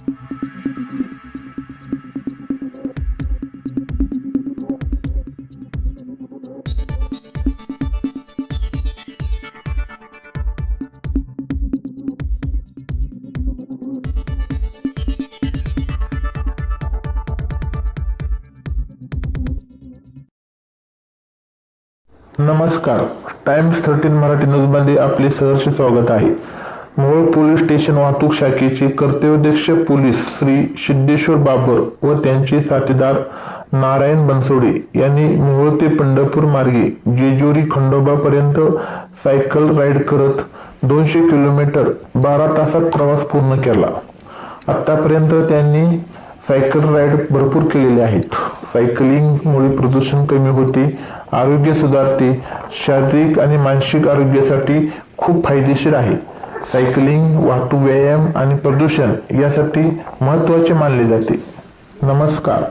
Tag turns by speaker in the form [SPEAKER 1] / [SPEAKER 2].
[SPEAKER 1] नमस्कार. टाइम्स 13 मराठी न्यूजमध्ये आपले सहर्ष स्वागत आहे. मोहोळ पोलीस स्टेशन वाहतूक शाखेचे कर्तव्यदक्ष पोलीस श्री सिद्धेश्वर बाबर व त्यांचे साथीदार नारायण बनसोडे यांनी मोहोळ ते पंढरपूर मार्गे जेजुरी खंडोबा पर्यंत सायकल राईड करत 200 किलोमीटर 12 तासात प्रवास पूर्ण केला. आतापर्यंत त्यांनी सायकल राईड भरपूर केलेले आहेत. सायकलिंगमुळे प्रदूषण कमी होते, आरोग्य सुधारते, शारीरिक आणि मानसिक आरोग्यासाठी खूप फायदेशीर आहे. सायकलिंग वाहतूक, व्यायाम आणि प्रदूषण यासाठी महत्त्वाचे मानले जाते. नमस्कार.